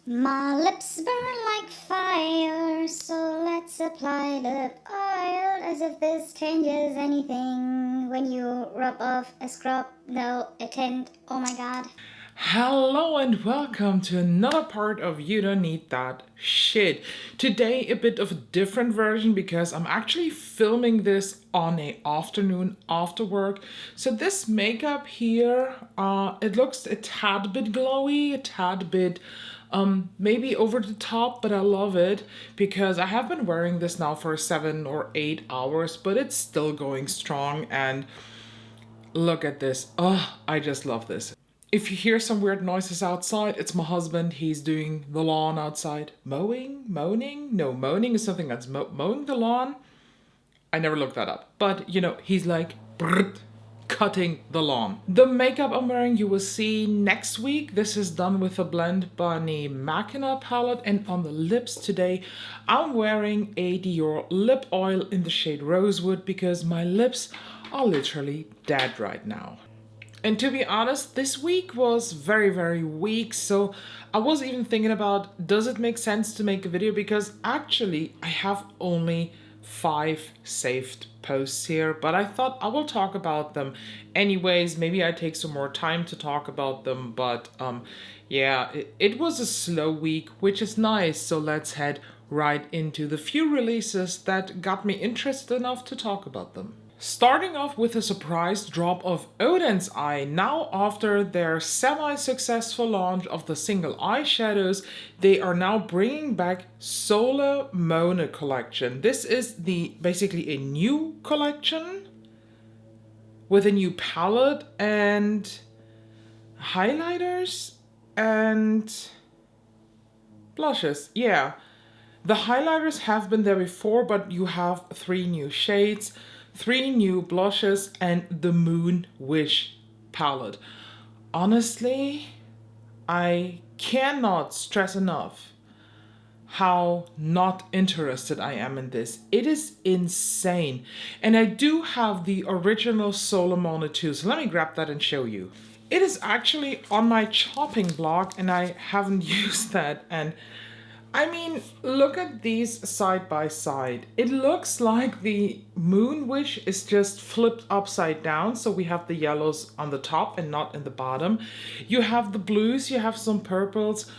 My lips burn like fire, so let's apply lip oil as if this changes anything. When you rub off a scrub, no, a tint, oh my god. Hello and welcome to another part of You Don't Need That Shit. Today a bit of a different version because I'm actually filming this on a afternoon after work. So this makeup here, it looks a tad bit glowy, a tad bit maybe over the top, but I love it because I have been wearing this now for 7 or 8 hours, but it's still going strong. And look at this. Oh, I just love this. If you hear some weird noises outside, it's my husband. He's doing the lawn outside. Moaning? No, moaning is something that's mowing the lawn. I never looked that up. But, he's like, brrrt, cutting the lawn. The makeup I'm wearing you will see next week. This is done with a blend by the Machina palette. And on the lips today, I'm wearing a Dior lip oil in the shade Rosewood because my lips are literally dead right now. And to be honest, this week was very, very weak. So I was even thinking about, does it make sense to make a video? Because actually I have only 5 saved posts here, but I thought I will talk about them anyways. Maybe I take some more time to talk about them, but yeah, it was a slow week, which is nice. So let's head right into the few releases that got me interested enough to talk about them. Starting off with a surprise drop of Odins Eye. Now, after their semi-successful launch of the single eyeshadows, they are now bringing back Solemane collection. This is basically a new collection with a new palette and highlighters and blushes. Yeah, the highlighters have been there before, but you have 3 new shades, 3 new blushes, and the Moon Wish palette. Honestly, I cannot stress enough how not interested I am in this. It is insane. And I do have the original Solemane too, so let me grab that and show you. It is actually on my chopping block and I haven't used that. And I mean, look at these side by side. It looks like the Moon Wish is just flipped upside down. So we have the yellows on the top and not in the bottom. You have the blues, you have some purples,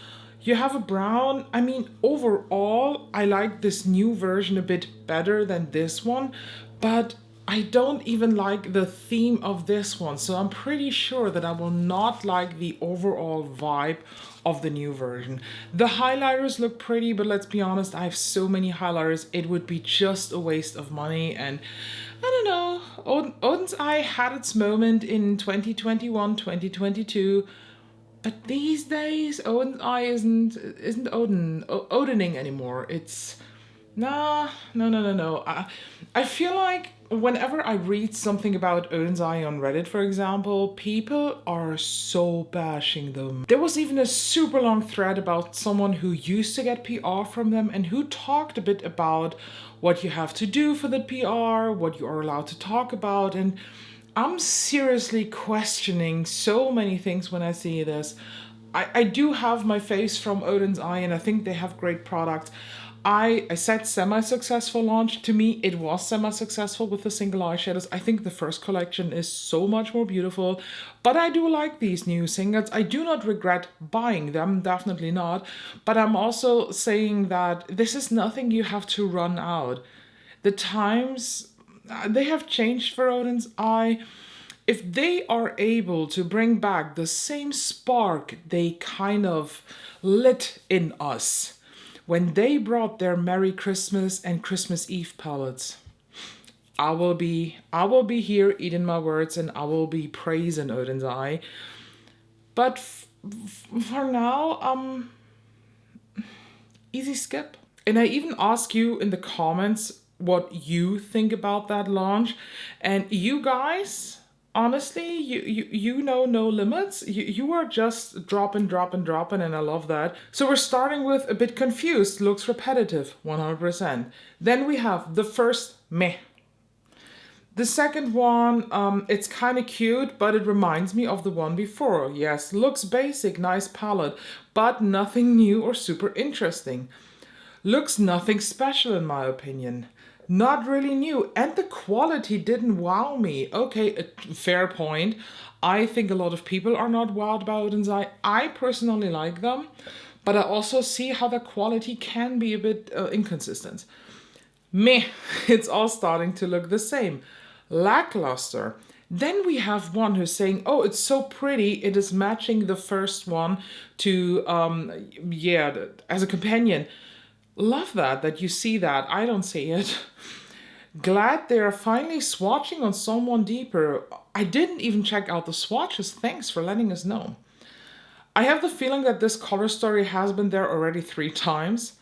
you have a brown. I mean, overall, I like this new version a bit better than this one, but I don't even like the theme of this one, so I'm pretty sure that I will not like the overall vibe of the new version. The highlighters look pretty, but let's be honest, I have so many highlighters, it would be just a waste of money. And I don't know, Odins Eye had its moment in 2021, 2022, but these days, Odins Eye isn't Odining anymore. It's nah, no. I feel like whenever I read something about Odins Eye on Reddit, for example, people are so bashing them. There was even a super long thread about someone who used to get PR from them and who talked a bit about what you have to do for the PR, what you are allowed to talk about, and I'm seriously questioning so many things when I see this. I do have my face from Odins Eye and I think they have great products. I said semi-successful launch. To me, it was semi-successful with the single eyeshadows. I think the first collection is so much more beautiful, but I do like these new singles. I do not regret buying them, definitely not. But I'm also saying that this is nothing you have to run out. The times, they have changed for Odins Eye. If they are able to bring back the same spark they kind of lit in us when they brought their Merry Christmas and Christmas Eve palettes, I will be here eating my words and I will be praising Odin's Eye. But for now, easy skip. And I even ask you in the comments what you think about that launch. And you guys, honestly, you know no limits. You are just dropping, and I love that. So we're starting with a bit confused, looks repetitive, 100%. Then we have the first meh. The second one, it's kind of cute, but it reminds me of the one before. Yes, looks basic, nice palette, but nothing new or super interesting. Looks nothing special in my opinion. Not really new, and the quality didn't wow me. Okay, a fair point. I think a lot of people are not wowed by Odins Eye. I personally like them, but I also see how the quality can be a bit inconsistent. Meh, it's all starting to look the same. Lackluster. Then we have one who's saying, oh, it's so pretty, it is matching the first one to, as a companion. Love that you see that. I don't see it. Glad they're finally swatching on someone deeper. I didn't even check out the swatches. Thanks for letting us know. I have the feeling that this color story has been there already 3 times.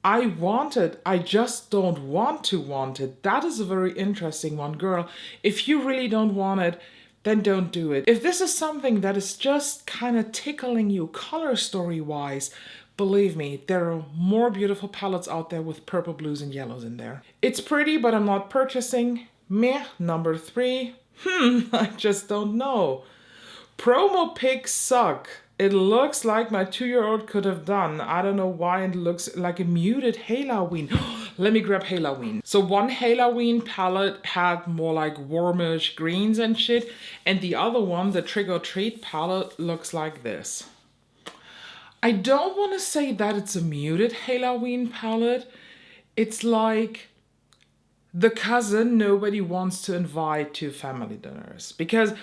I want it, I just don't want it. That is a very interesting one, girl. If you really don't want it, then don't do it. If this is something that is just kind of tickling you color story wise, believe me, there are more beautiful palettes out there with purple, blues, and yellows in there. It's pretty, but I'm not purchasing. Meh, number 3. I just don't know. Promo pics suck. It looks like my 2-year-old could have done. I don't know why it looks like a muted Halloween. Let me grab Halloween. So one Halloween palette had more like warmish greens and shit. And the other one, the Trick or Treat palette, looks like this. I don't want to say that it's a muted Halloween palette. It's like the cousin nobody wants to invite to family dinners. Because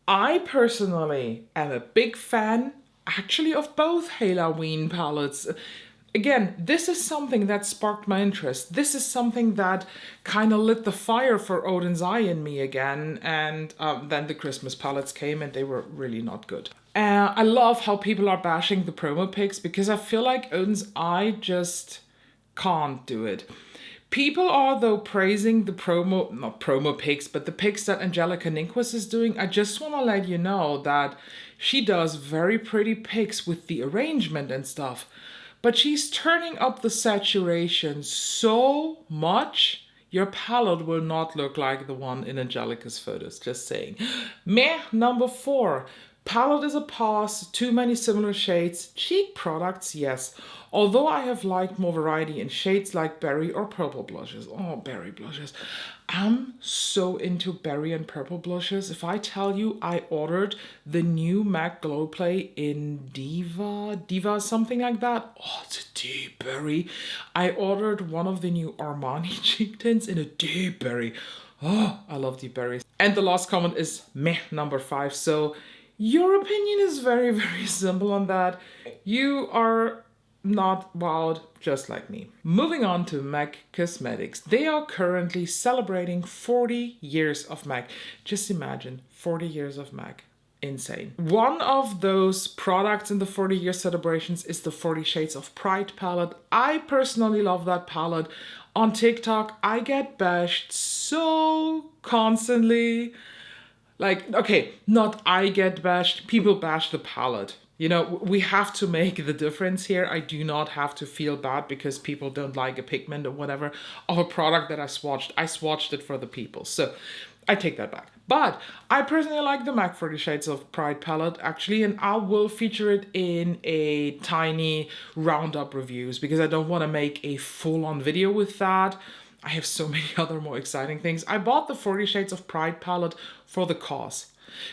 I personally am a big fan, actually, of both Halloween palettes. Again, this is something that sparked my interest. This is something that kind of lit the fire for Odins Eye in me again. And then the Christmas palettes came and they were really not good. I love how people are bashing the promo pics because I feel like Odins Eye just can't do it. People are, though, praising the not promo pics, but the pics that Angelica Ninquist is doing. I just want to let you know that she does very pretty pics with the arrangement and stuff. But she's turning up the saturation so much, your palette will not look like the one in Angelica's photos, just saying. Meh, number 4. Palette is a pass, too many similar shades. Cheap products, yes. Although I have liked more variety in shades like berry or purple blushes. Oh, berry blushes. I'm so into berry and purple blushes. If I tell you I ordered the new MAC Glow Play in Diva, something like that. Oh, it's a deep berry. I ordered one of the new Armani cheek tints in a deep berry. Oh, I love deep berries. And the last comment is meh, number 5. So your opinion is very, very simple on that. You are not wowed, just like me. Moving on to MAC Cosmetics. They are currently celebrating 40 years of MAC. Just imagine, 40 years of MAC. Insane. One of those products in the 40-year celebrations is the 40 Shades of Pride palette. I personally love that palette. On TikTok, I get bashed so constantly. Like, okay, not I get bashed, people bash the palette. You know, we have to make the difference here. I do not have to feel bad because people don't like a pigment or whatever of a product that I swatched. I swatched it for the people. So I take that back. But I personally like the MAC 40 Shades of Pride palette, actually, and I will feature it in a tiny roundup reviews because I don't want to make a full-on video with that. I have so many other more exciting things. I bought the 40 Shades of Pride palette for the cause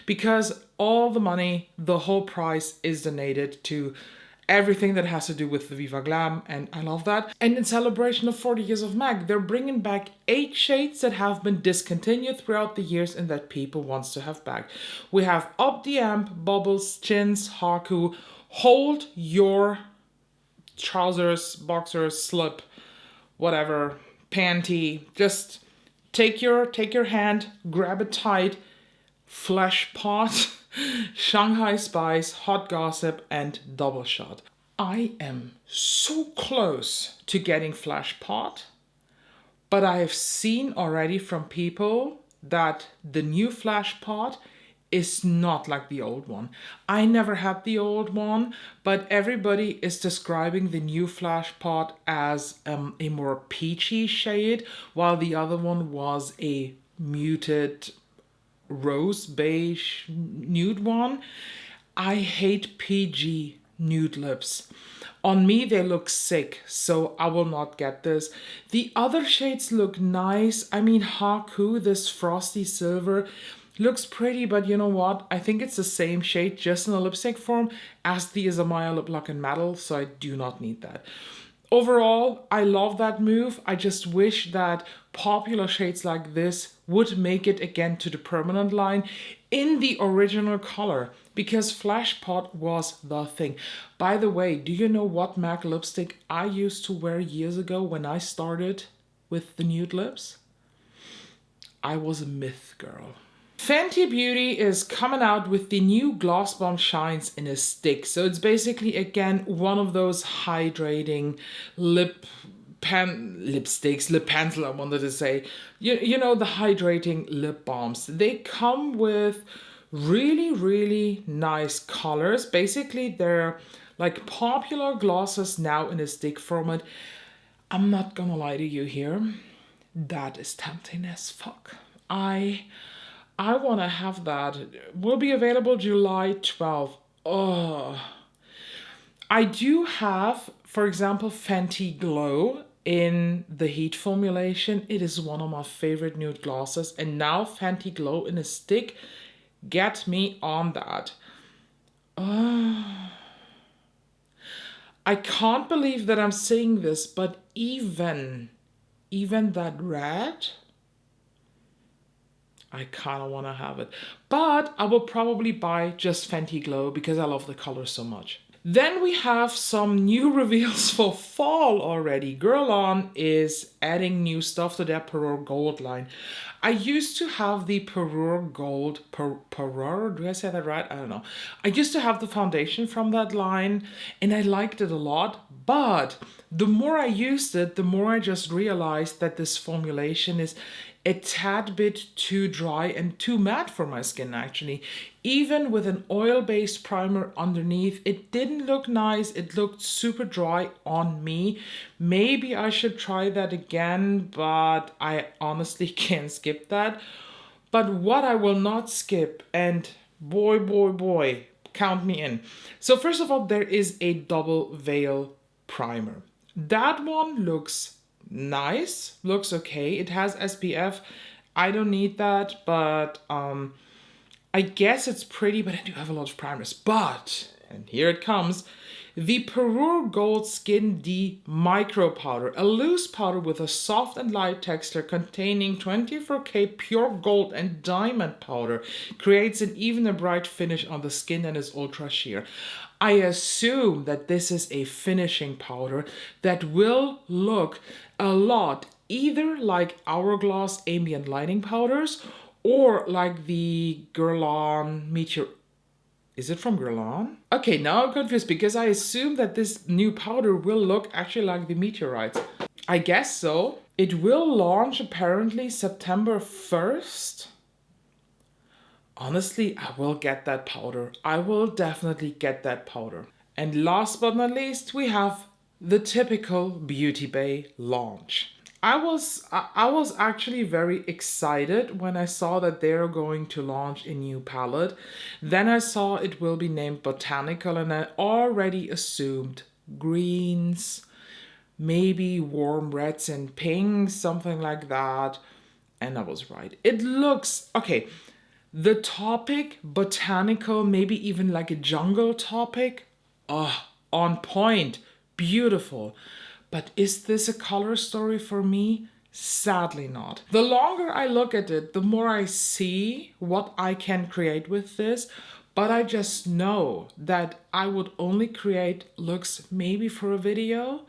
because all the money, the whole price is donated to everything that has to do with the Viva Glam, and I love that. And in celebration of 40 years of MAC, they're bringing back 8 shades that have been discontinued throughout the years and that people wants to have back. We have Up the Amp, Bubbles, Chins, Haku, Hold Your Trousers, Boxers, Slip, whatever, Panty. Just take your hand, grab it tight. Fleshpot, Shanghai Spice, Hot Gossip, and Double Shot. I am so close to getting Fleshpot, but I have seen already from people that the new Fleshpot is not like the old one. I never had the old one, but everybody is describing the new Fleshpot as a more peachy shade, while the other one was a muted rose beige nude one. I hate PG nude lips. On me, they look sick, so I will not get this. The other shades look nice. I mean, Taku, this frosty silver, looks pretty, but you know what? I think it's the same shade, just in a lipstick form, as the Amaya Lip Lock in Metal, so I do not need that. Overall, I love that move. I just wish that popular shades like this would make it again to the permanent line in the original color, because Fleshpot was the thing. By the way, do you know what MAC lipstick I used to wear years ago when I started with the nude lips? I was a myth girl. Fenty Beauty is coming out with the new Gloss Bomb Shines in a stick. So it's basically, again, one of those hydrating lip pencil, I wanted to say. You know, the hydrating lip balms. They come with really, really nice colors. Basically, they're like popular glosses now in a stick format. I'm not gonna lie to you here. That is tempting as fuck. I want to have that. Will be available July 12th. Oh. I do have, for example, Fenty Glow in the heat formulation. It is one of my favorite nude glosses. And now Fenty Glow in a stick. Get me on that. Oh. I can't believe that I'm saying this, but even that red, I kind of want to have it. But I will probably buy just Fenty Glow because I love the color so much. Then we have some new reveals for fall already. Guerlain is adding new stuff to their Perur Gold line. I used to have the Perur Gold, Perur, do I say that right? I don't know. I used to have the foundation from that line and I liked it a lot. But the more I used it, the more I just realized that this formulation is a tad bit too dry and too matte for my skin, actually. Even with an oil-based primer underneath, it didn't look nice. It looked super dry on me. Maybe I should try that again, but I honestly can't skip that. But what I will not skip, and boy, count me in. So first of all, there is a double veil primer. That one looks nice, looks okay. It has SPF. I don't need that, but I guess it's pretty, but I do have a lot of primers. But, and here it comes, the Perur Gold Skin D Micro Powder, a loose powder with a soft and light texture containing 24K pure gold and diamond powder, creates an even and bright finish on the skin and is ultra sheer. I assume that this is a finishing powder that will look a lot either like Hourglass ambient lighting powders or like the Guerlain Meteor. Is it from Guerlain? Okay, now I'm confused because I assume that this new powder will look actually like the meteorites. I guess so. It will launch apparently September 1st. Honestly, I will get that powder. I will definitely get that powder. And last but not least, we have the typical Beauty Bay launch. I was actually very excited when I saw that they're going to launch a new palette. Then I saw it will be named Botanical and I already assumed greens, maybe warm reds and pinks, something like that. And I was right. It looks, okay, the topic, Botanical, maybe even like a jungle topic, on point, beautiful. But is this a color story for me? Sadly not. The longer I look at it, the more I see what I can create with this. But I just know that I would only create looks maybe for a video.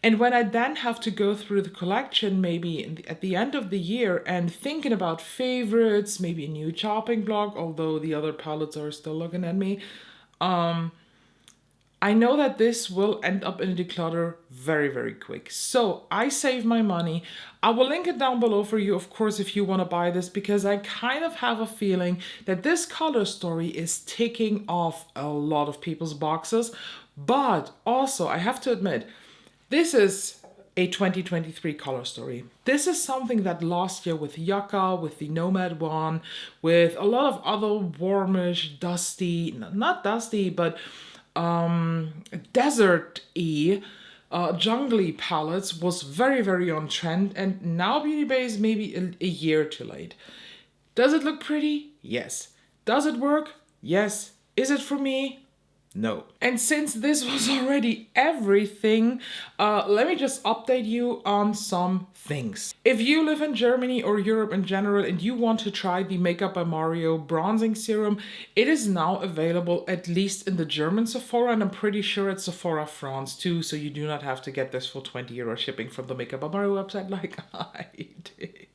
And when I then have to go through the collection, maybe at the end of the year and thinking about favorites, maybe a new chopping block, although the other palettes are still looking at me, I know that this will end up in a declutter very, very quick. So I save my money. I will link it down below for you, of course, if you want to buy this, because I kind of have a feeling that this color story is ticking off a lot of people's boxes. But also, I have to admit, this is a 2023 color story. This is something that last year with Yucca, with the Nomad one, with a lot of other warmish, dusty, not dusty, but desert-y, jungly palettes was very, very on trend, and now Beauty Bay is maybe a year too late. Does it look pretty? Yes. Does it work? Yes. Is it for me? No. And since this was already everything, let me just update you on some things. If you live in Germany or Europe in general and you want to try the Makeup by Mario bronzing serum, it is now available at least in the German Sephora, and I'm pretty sure it's Sephora France too, so you do not have to get this for 20 euro shipping from the Makeup by Mario website like I did.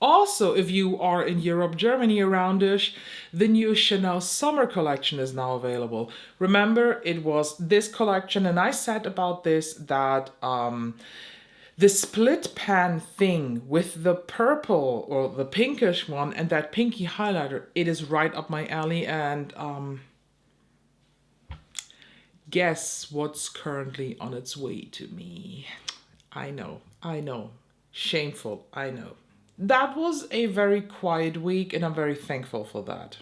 Also, if you are in Europe, Germany around-ish, the new Chanel summer collection is now available. Remember, it was this collection, and I said about this that the split pan thing with the purple or the pinkish one and that pinky highlighter, it is right up my alley. And guess what's currently on its way to me? I know. Shameful, I know. That was a very quiet week, and I'm very thankful for that.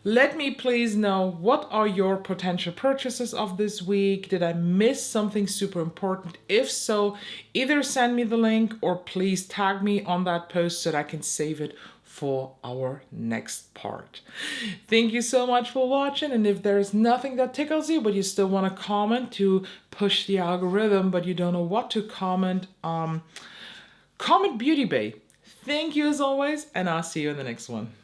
Let me please know, what are your potential purchases of this week? Did I miss something super important? If so, either send me the link or please tag me on that post so that I can save it for our next part. Thank you so much for watching, and if there's nothing that tickles you but you still want to comment to push the algorithm but you don't know what to comment, comment Beauty Bay. Thank you as always, and I'll see you in the next one.